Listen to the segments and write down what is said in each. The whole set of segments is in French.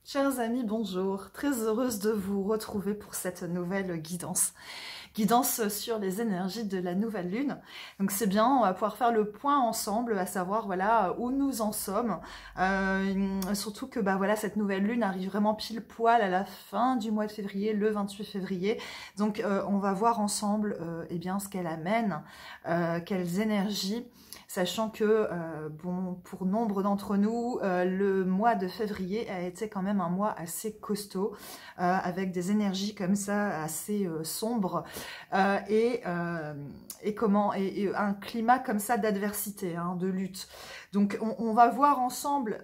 Chers amis, bonjour. Très heureuse de vous retrouver pour cette nouvelle guidance. Guidance sur les énergies de la nouvelle lune. Donc c'est bien, on va pouvoir faire le point ensemble, à savoir voilà où nous en sommes. Surtout que voilà, cette nouvelle lune arrive vraiment pile poil à la fin du mois de février, le 28 février. Donc on va voir ensemble eh bien, ce qu'elle amène, quelles énergies. Sachant que, bon, pour nombre d'entre nous, le mois de février a été quand même un mois assez costaud, avec des énergies comme ça assez sombres, et un climat comme ça d'adversité, hein, de lutte. Donc on va voir ensemble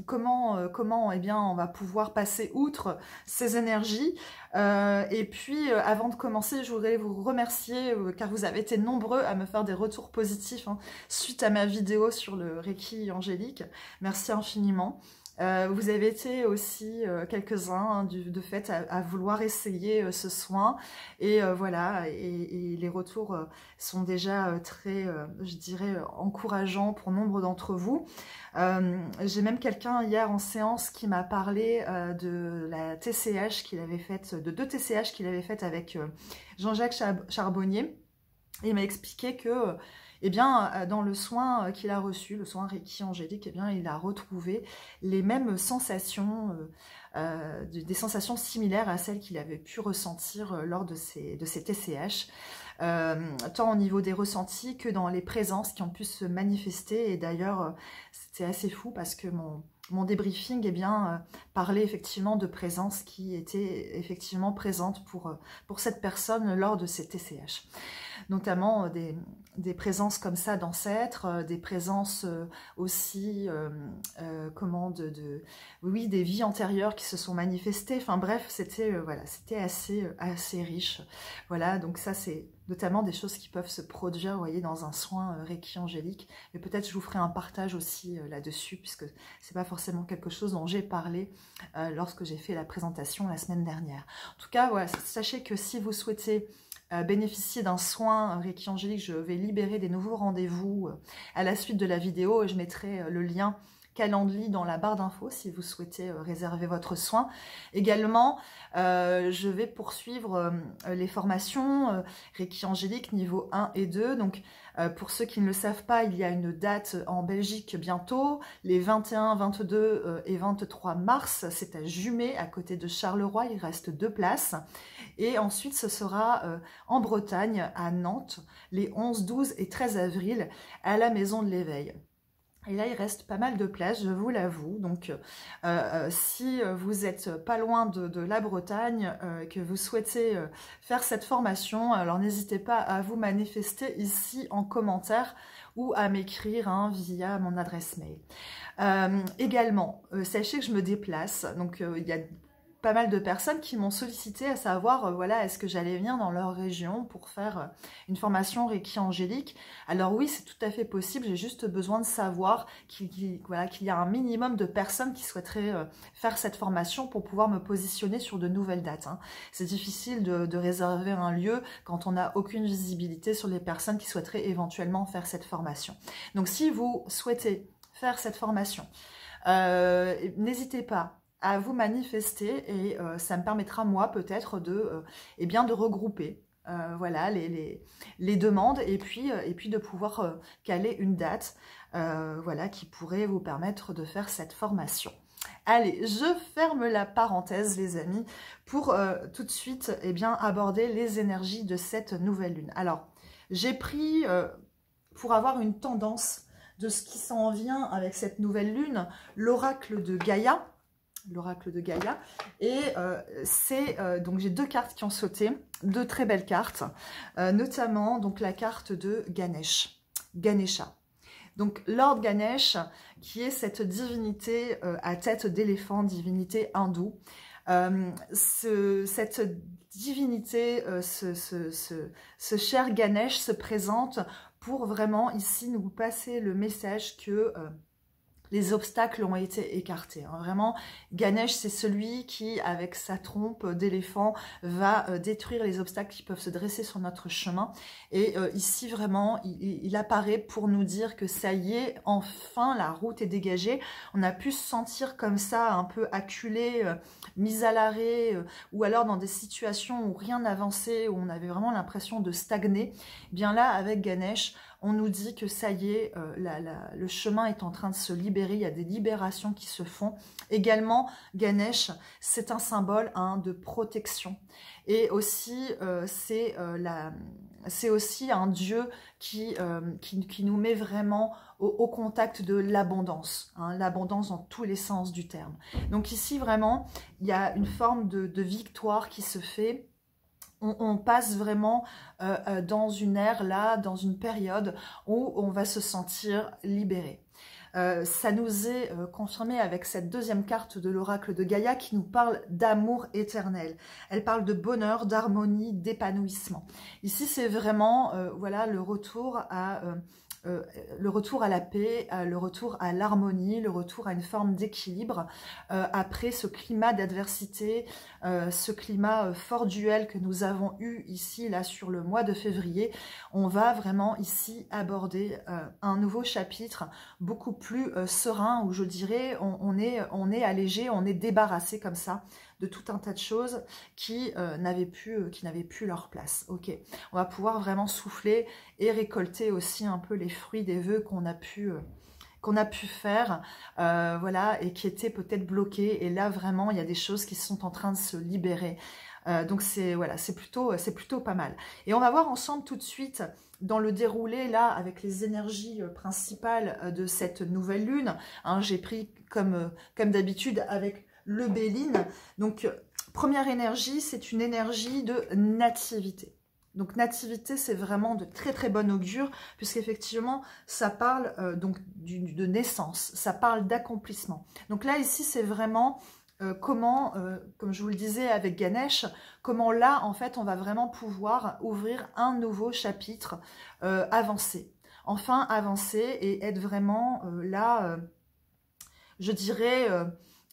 comment eh bien, on va pouvoir passer outre ces énergies. Et puis avant de commencer, je voudrais vous remercier car vous avez été nombreux à me faire des retours positifs, hein, suite à ma vidéo sur le Reiki angélique. Merci infiniment. Vous avez été aussi quelques-uns, hein, de fait à vouloir essayer ce soin, et voilà, et les retours sont déjà très, je dirais, encourageants pour nombre d'entre vous. J'ai même quelqu'un hier en séance qui m'a parlé de la TCH qu'il avait faite, de 2 TCH qu'il avait faites avec Jean-Jacques Charbonnier. Et il m'a expliqué que eh bien, dans le soin qu'il a reçu, le soin Reiki angélique, eh bien, il a retrouvé les mêmes sensations, des sensations similaires à celles qu'il avait pu ressentir lors de ces TCH, tant au niveau des ressentis que dans les présences qui ont pu se manifester. Et d'ailleurs, c'était assez fou parce que mon débriefing eh bien, parlait effectivement de présences qui étaient effectivement présentes pour cette personne lors de ces TCH. Notamment des présences comme ça d'ancêtres, des présences aussi, oui, des vies antérieures qui se sont manifestées. Enfin bref, c'était voilà, c'était assez riche. Voilà, donc ça c'est notamment des choses qui peuvent se produire, vous voyez, dans un soin Reiki angélique. Mais peut-être je vous ferai un partage aussi là-dessus, puisque c'est pas forcément quelque chose dont j'ai parlé lorsque j'ai fait la présentation la semaine dernière. En tout cas, voilà, sachez que si vous souhaitez bénéficier d'un soin Reiki angélique, je vais libérer des nouveaux rendez-vous à la suite de la vidéo, et je mettrai le lien Calendly dans la barre d'infos si vous souhaitez réserver votre soin. Également, je vais poursuivre les formations Reiki angélique niveau 1 et 2. Donc, pour ceux qui ne le savent pas, il y a une date en Belgique bientôt, les 21, 22 et 23 mars. C'est à Jumet, à côté de Charleroi. Il reste 2 places. Et ensuite, ce sera en Bretagne, à Nantes, les 11, 12 et 13 avril, à la Maison de l'Éveil. Et là, il reste pas mal de places, je vous l'avoue. Donc, si vous n'êtes pas loin de la Bretagne, que vous souhaitez faire cette formation, alors n'hésitez pas à vous manifester ici en commentaire ou à m'écrire, hein, via mon adresse mail. Également, sachez que je me déplace. Donc, il y a pas mal de personnes qui m'ont sollicité à savoir, voilà, est-ce que j'allais venir dans leur région pour faire une formation Reiki angélique. Alors oui, c'est tout à fait possible, j'ai juste besoin de savoir qu'il y a un minimum de personnes qui souhaiteraient faire cette formation pour pouvoir me positionner sur de nouvelles dates, hein. C'est difficile de réserver un lieu quand on n'a aucune visibilité sur les personnes qui souhaiteraient éventuellement faire cette formation. Donc si vous souhaitez faire cette formation, n'hésitez pas à vous manifester, et ça me permettra moi peut-être eh bien de regrouper voilà les demandes, et puis de pouvoir caler une date voilà, qui pourrait vous permettre de faire cette formation. Allez, je ferme la parenthèse les amis, pour tout de suite eh bien aborder les énergies de cette nouvelle lune. Alors j'ai pris pour avoir une tendance de ce qui s'en vient avec cette nouvelle lune, l'oracle de Gaïa. L'oracle de Gaïa, et donc j'ai 2 cartes qui ont sauté, 2 très belles cartes, notamment donc la carte de Ganesha. Donc Lord Ganesh, qui est cette divinité à tête d'éléphant, divinité hindoue. Cette divinité, ce cher Ganesh se présente pour vraiment ici nous passer le message que les obstacles ont été écartés. Vraiment, Ganesh, c'est celui qui, avec sa trompe d'éléphant, va détruire les obstacles qui peuvent se dresser sur notre chemin. Et ici, vraiment, il apparaît pour nous dire que ça y est, enfin, la route est dégagée. On a pu se sentir comme ça, un peu acculé, mis à l'arrêt, ou alors dans des situations où rien n'avançait, où on avait vraiment l'impression de stagner. Eh bien là, avec Ganesh, on nous dit que ça y est, le chemin est en train de se libérer, il y a des libérations qui se font. Également, Ganesh, c'est un symbole de protection. Et aussi, c'est aussi un dieu qui nous met vraiment au contact de l'abondance, l'abondance dans tous les sens du terme. Donc ici, vraiment, il y a une forme de victoire qui se fait. On passe vraiment dans une ère, là, dans une période où on va se sentir libéré. Ça nous est confirmé avec cette deuxième carte de l'oracle de Gaïa qui nous parle d'amour éternel. Elle parle de bonheur, d'harmonie, d'épanouissement. Ici, c'est vraiment voilà, le retour à la paix, le retour à l'harmonie, le retour à une forme d'équilibre après ce climat d'adversité, ce climat fort duel que nous avons eu ici, là, sur le mois de février. On va vraiment ici aborder un nouveau chapitre beaucoup plus serein, où je dirais on est allégé, on est débarrassé comme ça de tout un tas de choses qui n'avaient plus leur place. Ok, on va pouvoir vraiment souffler et récolter aussi un peu les fruits des vœux qu'on a pu faire, voilà, et qui étaient peut-être bloqués. Et là, vraiment, il y a des choses qui sont en train de se libérer. Donc voilà, c'est plutôt pas mal. Et on va voir ensemble tout de suite dans le déroulé là avec les énergies principales de cette nouvelle lune. J'ai pris comme d'habitude avec le Béline. Donc première énergie, c'est une énergie de nativité. Donc nativité, c'est vraiment de très très bon augure, puisqu'effectivement, ça parle donc de naissance, ça parle d'accomplissement. Donc là, ici, c'est vraiment comment, comme je vous le disais avec Ganesh, comment là, en fait, on va vraiment pouvoir ouvrir un nouveau chapitre, avancer. Enfin, avancer et être vraiment là, je dirais...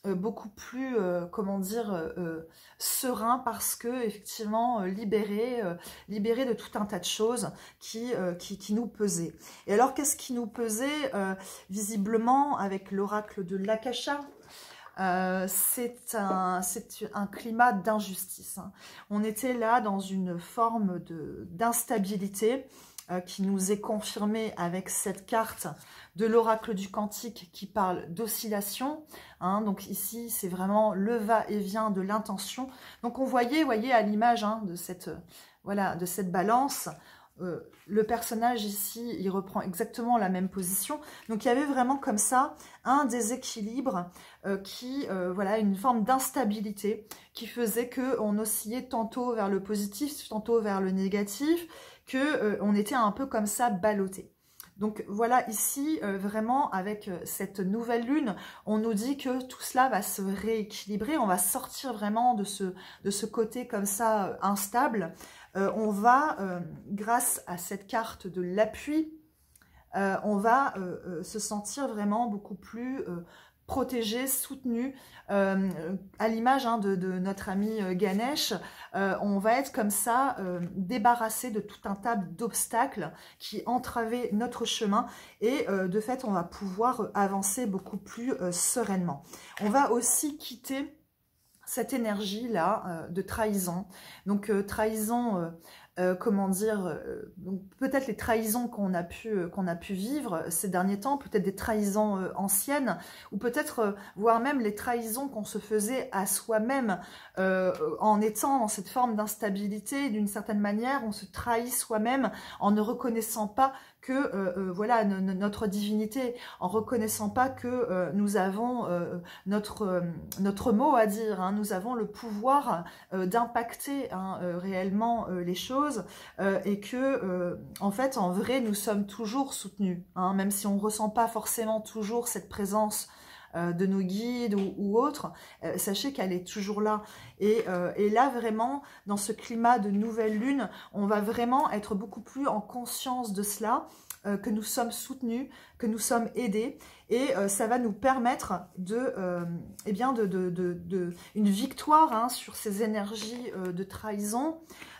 beaucoup plus, comment dire, serein, parce que effectivement libéré de tout un tas de choses qui nous pesaient. Et alors, qu'est-ce qui nous pesait visiblement avec l'oracle de l'Akasha? C'est un climat d'injustice. On était là dans une forme d'instabilité qui nous est confirmée avec cette carte de l'oracle du Cantique qui parle d'oscillation. Donc ici, c'est vraiment le va-et-vient de l'intention. Donc on voyait à l'image de cette balance, le personnage ici, il reprend exactement la même position. Donc il y avait vraiment comme ça un déséquilibre voilà, une forme d'instabilité qui faisait qu'on oscillait tantôt vers le positif, tantôt vers le négatif, qu'on était un peu comme ça ballotté. Donc voilà, ici, vraiment, avec cette nouvelle lune, on nous dit que tout cela va se rééquilibrer, on va sortir vraiment de ce côté comme ça instable. On va, grâce à cette carte de l'appui, on va se sentir vraiment beaucoup plus protégé, soutenu, à l'image de notre ami Ganesh. On va être comme ça débarrassé de tout un tas d'obstacles qui entravaient notre chemin, et de fait on va pouvoir avancer beaucoup plus sereinement. On va aussi quitter cette énergie là de trahison. Donc trahison, comment dire, peut-être les trahisons qu'on a pu vivre ces derniers temps, peut-être des trahisons anciennes, ou peut-être voire même les trahisons qu'on se faisait à soi-même en étant dans cette forme d'instabilité. D'une certaine manière, on se trahit soi-même en ne reconnaissant pas que voilà notre divinité, en reconnaissant pas que nous avons notre mot à dire, nous avons le pouvoir d'impacter réellement les choses, et que en fait en vrai nous sommes toujours soutenus, même si on ne ressent pas forcément toujours cette présence de nos guides ou autres, sachez qu'elle est toujours là. Et là, vraiment, dans ce climat de nouvelle lune, on va vraiment être beaucoup plus en conscience de cela, que nous sommes soutenus, que nous sommes aidés, et ça va nous permettre une victoire hein, sur ces énergies de trahison.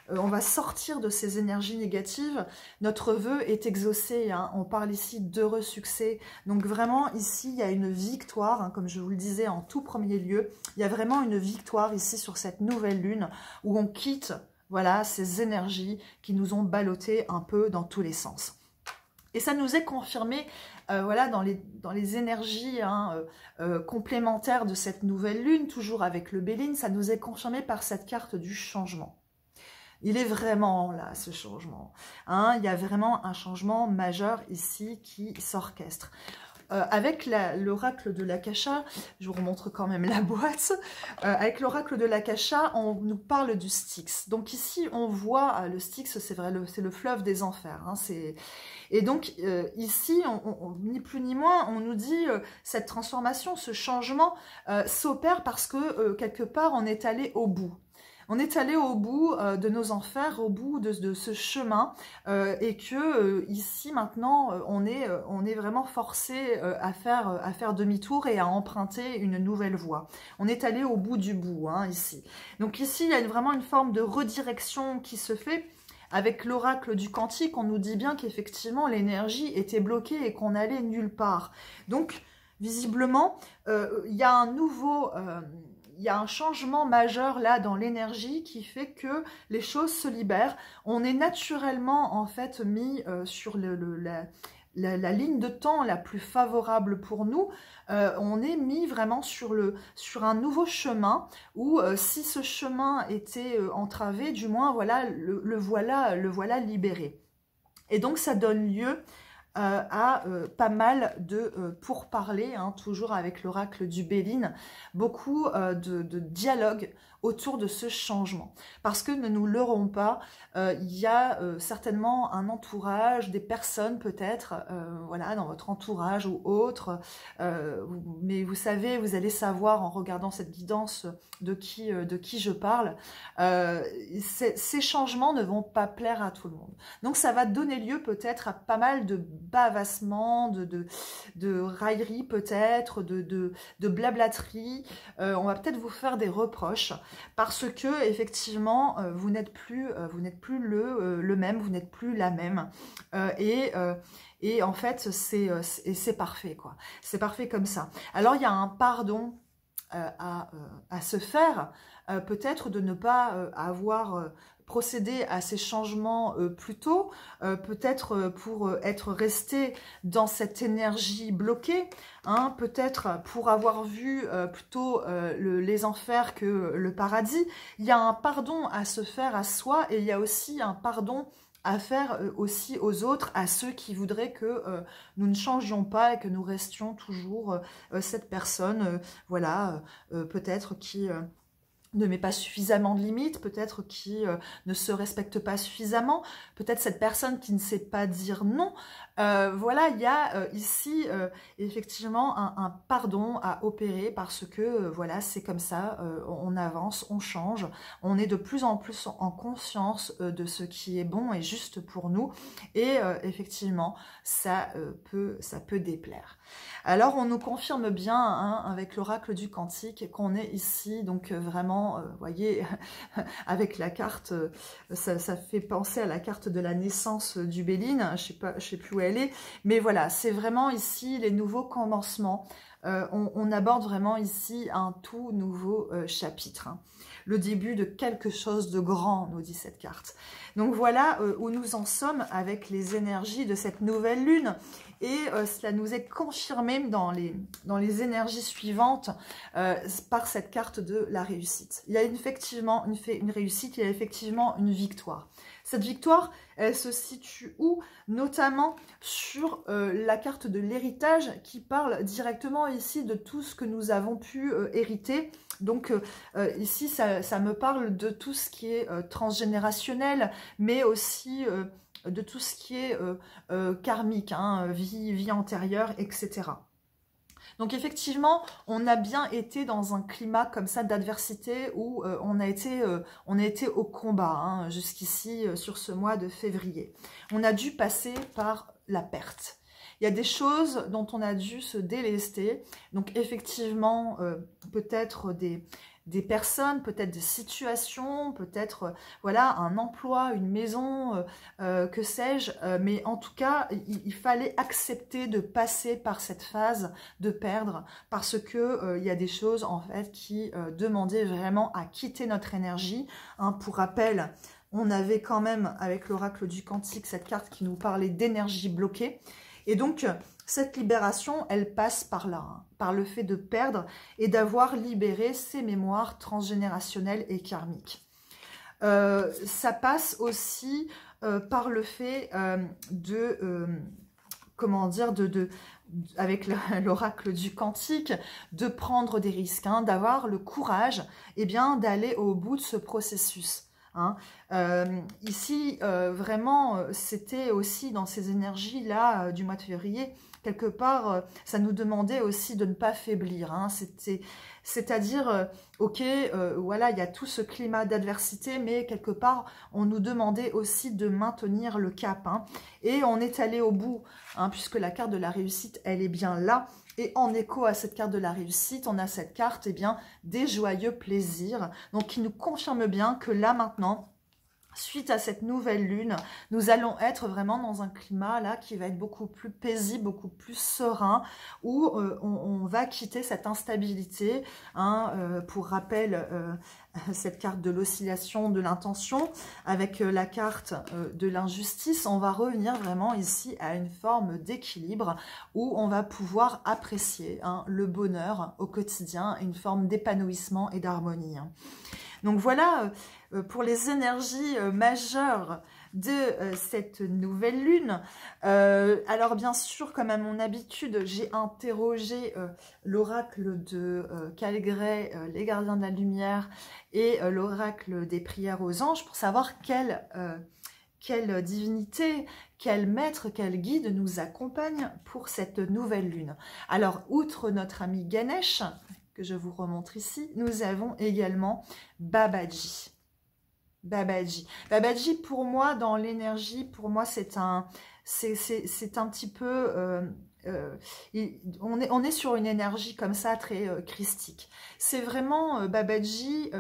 On va sortir de ces énergies négatives. Notre vœu est exaucé, hein. On parle ici d'heureux succès. Donc vraiment, ici, il y a une victoire, hein, comme je vous le disais en tout premier lieu. Il y a vraiment une victoire ici sur cette nouvelle lune où on quitte voilà, ces énergies qui nous ont ballottés un peu dans tous les sens. Et ça nous est confirmé voilà, dans les énergies hein, complémentaires de cette nouvelle lune, toujours avec le Béline, ça nous est confirmé par cette carte du changement. Il est vraiment là, ce changement. Hein, il y a vraiment un changement majeur ici qui s'orchestre. Avec l'oracle de l'Akasha, je vous remontre quand même la boîte, avec l'oracle de l'Akasha, on nous parle du Styx. Donc ici, on voit, le Styx, c'est vrai, c'est le fleuve des enfers. Hein, et donc ici, ni plus ni moins, on nous dit cette transformation, ce changement s'opère parce que quelque part, on est allé au bout. On est allé au bout de nos enfers, au bout de ce chemin, et que ici maintenant on est vraiment forcé à faire demi-tour et à emprunter une nouvelle voie. On est allé au bout du bout hein, ici. Donc ici il y a vraiment une forme de redirection qui se fait. Avec l'oracle du Cantique, on nous dit bien qu'effectivement l'énergie était bloquée et qu'on n'allait nulle part. Donc visiblement il y a un nouveau il y a un changement majeur là dans l'énergie qui fait que les choses se libèrent. On est naturellement en fait mis sur la ligne de temps la plus favorable pour nous. On est mis vraiment sur un nouveau chemin où si ce chemin était entravé, du moins voilà, le voilà libéré. Et donc ça donne lieu à pas mal de pourparlers, hein, toujours avec l'oracle du Béline, beaucoup de dialogue autour de ce changement. Parce que ne nous leurrons pas, il y a certainement un entourage, des personnes peut-être, voilà, dans votre entourage ou autre, mais vous savez, vous allez savoir en regardant cette guidance de qui je parle, ces changements ne vont pas plaire à tout le monde. Donc ça va donner lieu peut-être à pas mal de bavassements, de railleries peut-être, de blablateries. On va peut-être vous faire des reproches parce que effectivement vous n'êtes plus le même, vous n'êtes plus la même. Et en fait c'est parfait quoi. C'est parfait comme ça. Alors il y a un pardon à se faire, peut-être de ne pas avoir procédé à ces changements plus tôt, peut-être pour être resté dans cette énergie bloquée, hein, peut-être pour avoir vu plutôt les enfers que le paradis. Il y a un pardon à se faire à soi et il y a aussi un pardon à faire aussi aux autres, à ceux qui voudraient que nous ne changions pas et que nous restions toujours cette personne, voilà, peut-être qui ne met pas suffisamment de limites, peut-être qui ne se respecte pas suffisamment, peut-être cette personne qui ne sait pas dire non. Voilà, il y a ici effectivement un pardon à opérer parce que voilà, c'est comme ça, on avance, on change, on est de plus en plus en conscience de ce qui est bon et juste pour nous, et effectivement, ça peut déplaire. Alors, on nous confirme bien, hein, avec l'oracle du Cantique, qu'on est ici, donc vraiment, voyez, avec la carte, ça fait penser à la carte de la naissance du Béline, je sais plus où elle est, mais voilà, c'est vraiment ici les nouveaux commencements. On aborde vraiment ici un tout nouveau chapitre, hein. Le début de quelque chose de grand, nous dit cette carte. Donc voilà où nous en sommes avec les énergies de cette nouvelle lune. Et cela nous est confirmé dans les énergies suivantes par cette carte de la réussite. Il y a effectivement une réussite, il y a effectivement une victoire. Cette victoire, elle se situe où? Notamment sur la carte de l'héritage qui parle directement ici de tout ce que nous avons pu hériter. Donc ici, ça me parle de tout ce qui est transgénérationnel, mais aussi de tout ce qui est karmique, hein, vie antérieure, etc. Donc effectivement, on a bien été dans un climat comme ça d'adversité où on a été au combat hein, jusqu'ici sur ce mois de février. On a dû passer par la perte. Il y a des choses dont on a dû se délester. Donc effectivement, peut-être des personnes, peut-être des situations, peut-être voilà un emploi, une maison, que sais-je. Mais en tout cas, il fallait accepter de passer par cette phase de perdre parce que il y a des choses en fait qui demandaient vraiment à quitter notre énergie. Hein, pour rappel, on avait quand même avec l'oracle du Cantique cette carte qui nous parlait d'énergie bloquée. Et donc, cette libération, elle passe par là, hein, par le fait de perdre et d'avoir libéré ses mémoires transgénérationnelles et karmiques. Ça passe aussi par le fait comment dire, avec l'oracle du Cantique, de prendre des risques, hein, d'avoir le courage eh bien, d'aller au bout de ce processus. Hein. Ici, vraiment, c'était aussi dans ces énergies-là du mois de février, quelque part, ça nous demandait aussi de ne pas faiblir. Hein. C'est-à-dire, ok, voilà, il y a tout ce climat d'adversité, mais quelque part, on nous demandait aussi de maintenir le cap. Hein. Et on est allé au bout, hein, puisque la carte de la réussite, elle est bien là. Et en écho à cette carte de la réussite, on a cette carte, eh bien, des joyeux plaisirs. Donc, qui nous confirme bien que là, maintenant, suite à cette nouvelle lune, nous allons être vraiment dans un climat là qui va être beaucoup plus paisible, beaucoup plus serein, où on va quitter cette instabilité. Hein, pour rappel, cette carte de l'oscillation de l'intention, avec la carte de l'injustice, on va revenir vraiment ici à une forme d'équilibre où on va pouvoir apprécier hein, le bonheur au quotidien, une forme d'épanouissement et d'harmonie. Hein. Donc voilà pour les énergies majeures de cette nouvelle lune. Alors bien sûr, comme à mon habitude, j'ai interrogé l'oracle de Calgré, les gardiens de la lumière, et l'oracle des prières aux anges pour savoir quelle divinité, quel maître, quel guide nous accompagne pour cette nouvelle lune. Alors, outre notre ami Ganesh, que je vous remontre ici, nous avons également Babaji. Babaji. Babaji, pour moi, dans l'énergie, pour moi, c'est un petit peu... on est sur une énergie comme ça, très christique. C'est vraiment Babaji...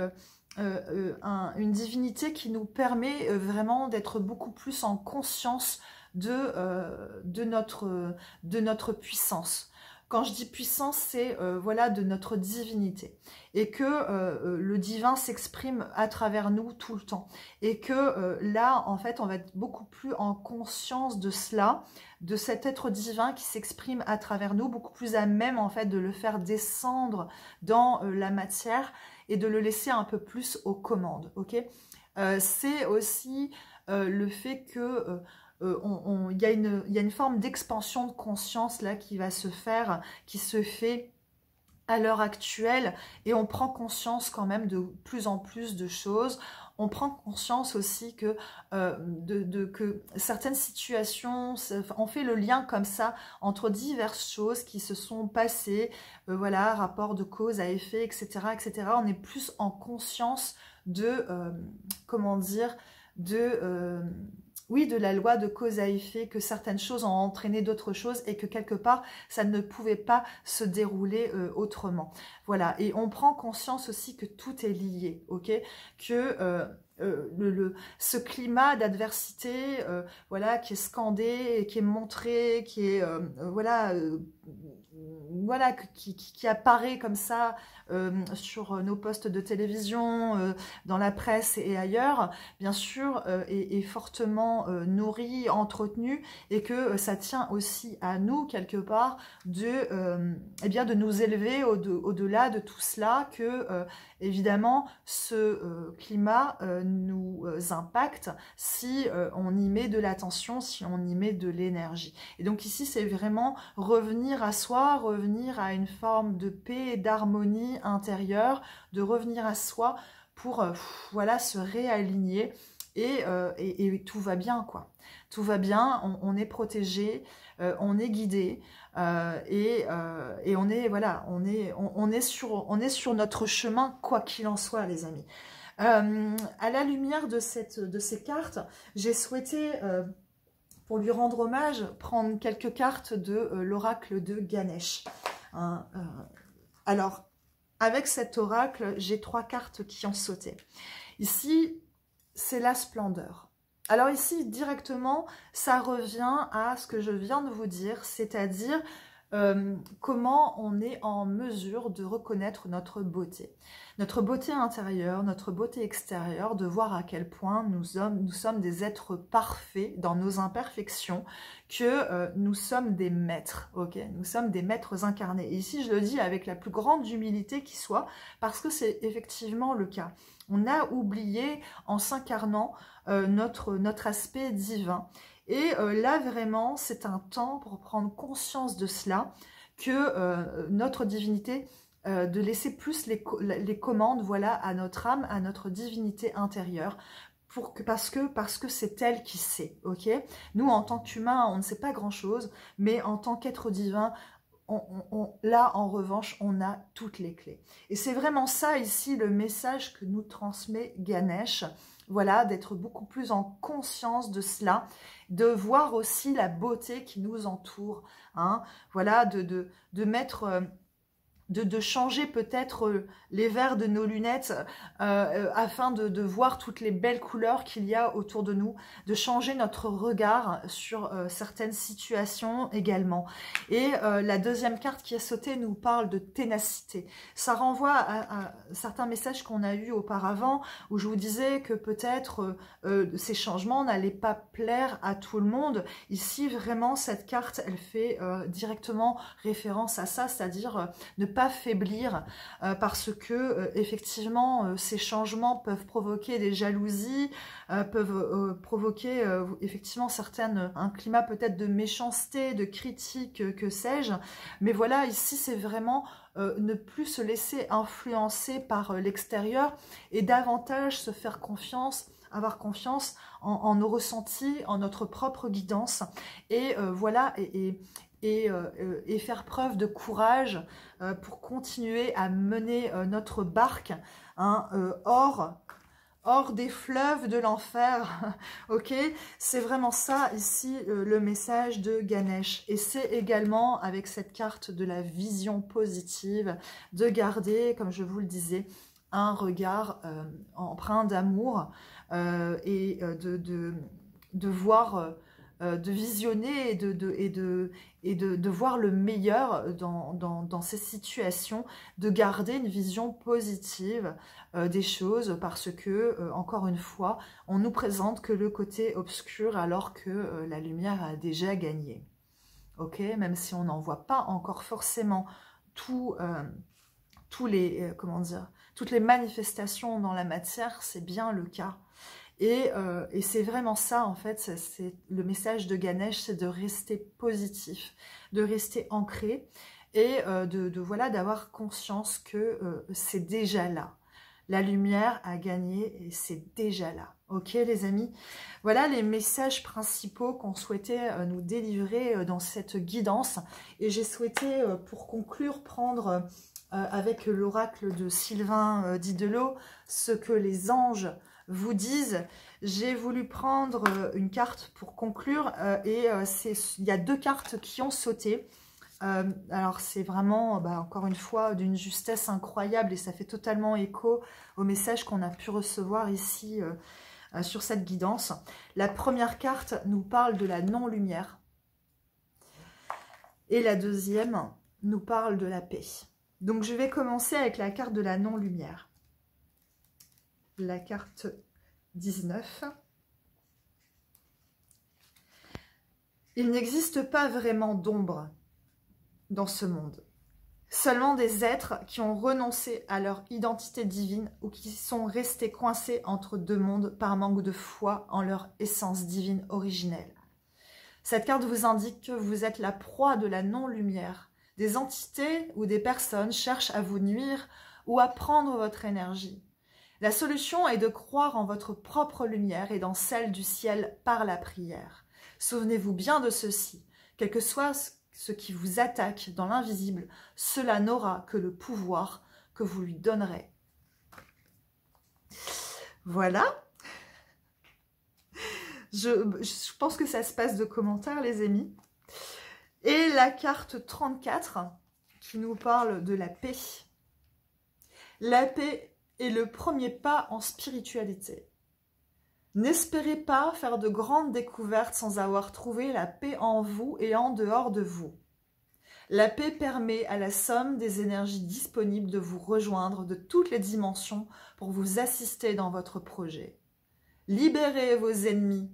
une divinité qui nous permet vraiment d'être beaucoup plus en conscience de notre puissance. Quand je dis puissance, c'est voilà, de notre divinité. Et que le divin s'exprime à travers nous tout le temps. Et que là, en fait, on va être beaucoup plus en conscience de cela, de cet être divin qui s'exprime à travers nous, beaucoup plus à même, en fait, de le faire descendre dans la matière et de le laisser un peu plus aux commandes. Okay, c'est aussi le fait que... il y a une forme d'expansion de conscience là qui va se faire, qui se fait à l'heure actuelle, et on prend conscience quand même de plus en plus de choses. On prend conscience aussi que, que certaines situations, on fait le lien comme ça entre diverses choses qui se sont passées, voilà, rapport de cause à effet, etc., etc. On est plus en conscience de, comment dire, oui, de la loi de cause à effet, que certaines choses ont entraîné d'autres choses et que quelque part, ça ne pouvait pas se dérouler autrement. Voilà, et on prend conscience aussi que tout est lié, ok, que ce climat d'adversité, voilà, qui est scandé, qui est montré, qui est, voilà, qui apparaît comme ça sur nos postes de télévision, dans la presse et ailleurs, bien sûr, est fortement nourri, entretenu, et que ça tient aussi à nous, quelque part, eh bien, de nous élever au-delà de tout cela, que, évidemment, ce climat nous impacte si on y met de l'attention, si on y met de l'énergie. Et donc ici, c'est vraiment revenir à soi, revenir à une forme de paix et d'harmonie intérieure, de revenir à soi pour voilà, se réaligner et tout va bien, quoi. Tout va bien, on est protégé, on est guidé, et on est, voilà, on est sur notre chemin, quoi qu'il en soit, les amis. À la lumière de ces cartes, j'ai souhaité, pour lui rendre hommage, prendre quelques cartes de l'oracle de Ganesh. Hein, alors, avec cet oracle, j'ai 3 cartes qui ont sauté. Ici, c'est la splendeur. Alors ici, directement, ça revient à ce que je viens de vous dire, c'est-à-dire comment on est en mesure de reconnaître notre beauté intérieure, notre beauté extérieure, de voir à quel point nous sommes des êtres parfaits dans nos imperfections, que nous sommes des maîtres, ok? Nous sommes des maîtres incarnés. Et ici, je le dis avec la plus grande humilité qui soit, parce que c'est effectivement le cas. On a oublié, en s'incarnant, notre aspect divin. Et là, vraiment, c'est un temps pour prendre conscience de cela, que notre divinité, de laisser plus les commandes, voilà, à notre âme, à notre divinité intérieure, parce que c'est elle qui sait, ok? Nous, en tant qu'humains, on ne sait pas grand-chose, mais en tant qu'être divin, là, en revanche, on a toutes les clés. Et c'est vraiment ça, ici, le message que nous transmet Ganesh. Voilà, d'être beaucoup plus en conscience de cela, de voir aussi la beauté qui nous entoure. Hein, voilà, de mettre... de changer peut-être les verres de nos lunettes afin de voir toutes les belles couleurs qu'il y a autour de nous, de changer notre regard sur certaines situations également. Et la deuxième carte qui a sauté nous parle de ténacité. Ça renvoie à certains messages qu'on a eus auparavant, où je vous disais que peut-être ces changements n'allaient pas plaire à tout le monde. Ici, vraiment, cette carte, elle fait directement référence à ça, c'est-à-dire ne pas faiblir parce que effectivement ces changements peuvent provoquer des jalousies, peuvent provoquer effectivement un climat peut-être de méchanceté, de critique, que sais-je, mais voilà, ici c'est vraiment ne plus se laisser influencer par l'extérieur et davantage se faire confiance, avoir confiance en nos ressentis, en notre propre guidance, et voilà, et faire preuve de courage pour continuer à mener notre barque, hein, hors des fleuves de l'enfer, ok? C'est vraiment ça ici le message de Ganesh. Et c'est également avec cette carte de la vision positive, de garder, comme je vous le disais, un regard empreint d'amour et de voir... de visionner et de voir le meilleur dans ces situations, de garder une vision positive des choses, parce que, encore une fois, on nous présente que le côté obscur alors que la lumière a déjà gagné. Ok, même si on n'en voit pas encore forcément toutes les manifestations dans la matière, c'est bien le cas. Et c'est vraiment ça, en fait, c'est le message de Ganesh, c'est de rester positif, de rester ancré et voilà, d'avoir conscience que c'est déjà là. La lumière a gagné et c'est déjà là. Ok, les amis? Voilà les messages principaux qu'on souhaitait nous délivrer dans cette guidance. Et j'ai souhaité, pour conclure, prendre avec l'oracle de Sylvain Didelot, ce que les anges vous disent. J'ai voulu prendre une carte pour conclure et il y a 2 cartes qui ont sauté. Alors c'est vraiment, encore une fois, d'une justesse incroyable et ça fait totalement écho au message qu'on a pu recevoir ici sur cette guidance. La première carte nous parle de la non-lumière et la deuxième nous parle de la paix. Donc je vais commencer avec la carte de la non-lumière. La carte 19. Il n'existe pas vraiment d'ombre dans ce monde. Seulement des êtres qui ont renoncé à leur identité divine ou qui sont restés coincés entre 2 mondes par manque de foi en leur essence divine originelle. Cette carte vous indique que vous êtes la proie de la non-lumière. Des entités ou des personnes cherchent à vous nuire ou à prendre votre énergie. La solution est de croire en votre propre lumière et dans celle du ciel par la prière. Souvenez-vous bien de ceci, quel que soit ce qui vous attaque dans l'invisible, cela n'aura que le pouvoir que vous lui donnerez. Voilà. Je pense que ça se passe de commentaires, les amis. Et la carte 34, qui nous parle de la paix. La paix est le premier pas en spiritualité. N'espérez pas faire de grandes découvertes sans avoir trouvé la paix en vous et en dehors de vous. La paix permet à la somme des énergies disponibles de vous rejoindre de toutes les dimensions pour vous assister dans votre projet. Libérez vos ennemis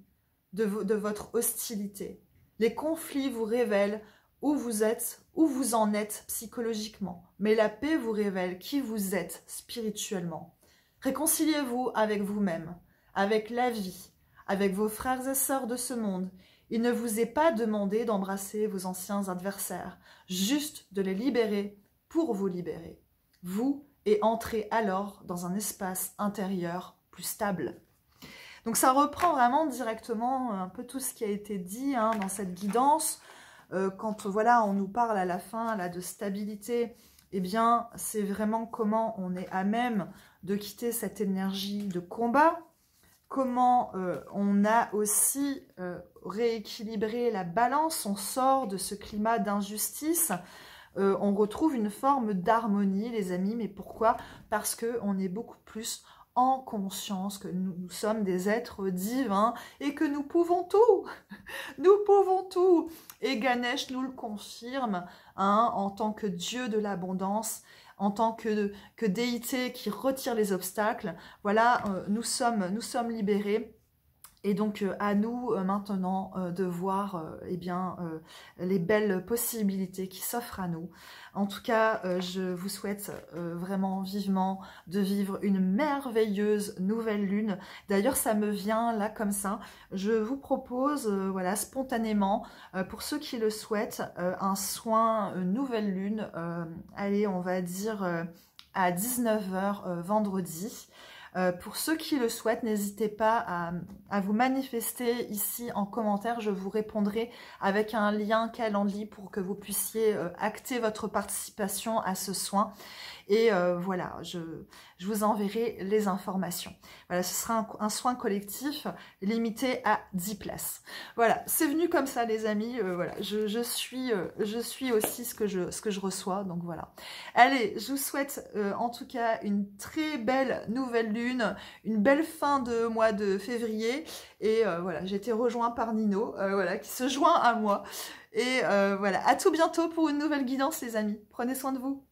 de votre hostilité. Les conflits vous révèlent où vous êtes, où vous en êtes psychologiquement, mais la paix vous révèle qui vous êtes spirituellement. Réconciliez-vous avec vous-même, avec la vie, avec vos frères et sœurs de ce monde. Il ne vous est pas demandé d'embrasser vos anciens adversaires, juste de les libérer pour vous libérer. Vous, et entrez alors dans un espace intérieur plus stable. Donc ça reprend vraiment directement un peu tout ce qui a été dit dans cette guidance. Quand voilà, on nous parle à la fin là, de stabilité, eh bien c'est vraiment comment on est à même de quitter cette énergie de combat, comment on a aussi rééquilibré la balance, on sort de ce climat d'injustice, on retrouve une forme d'harmonie, les amis. Mais pourquoi? Parce qu'on est beaucoup plus en conscience que nous sommes des êtres divins et que nous pouvons tout. Nous pouvons tout. Et Ganesh nous le confirme en tant que Dieu de l'abondance, en tant que déité qui retire les obstacles. Voilà, nous sommes libérés. Et donc, à nous maintenant de voir les belles possibilités qui s'offrent à nous. En tout cas, je vous souhaite vraiment vivement de vivre une merveilleuse nouvelle lune. D'ailleurs, ça me vient là comme ça. Je vous propose, voilà, spontanément, pour ceux qui le souhaitent, un soin nouvelle lune. Allez, on va dire à 19 h vendredi. Pour ceux qui le souhaitent, n'hésitez pas à vous manifester ici en commentaire. Je vous répondrai avec un lien Calendly pour que vous puissiez acter votre participation à ce soin. Et voilà, je vous enverrai les informations. Voilà, ce sera un soin collectif limité à 10 places. Voilà, c'est venu comme ça, les amis. Voilà, je suis aussi ce que je reçois. Donc voilà. Allez, je vous souhaite en tout cas une très belle nouvelle lune, une belle fin de mois de février. Et voilà, j'ai été rejoint par Nino, voilà, qui se joint à moi. Et voilà, à tout bientôt pour une nouvelle guidance, les amis. Prenez soin de vous.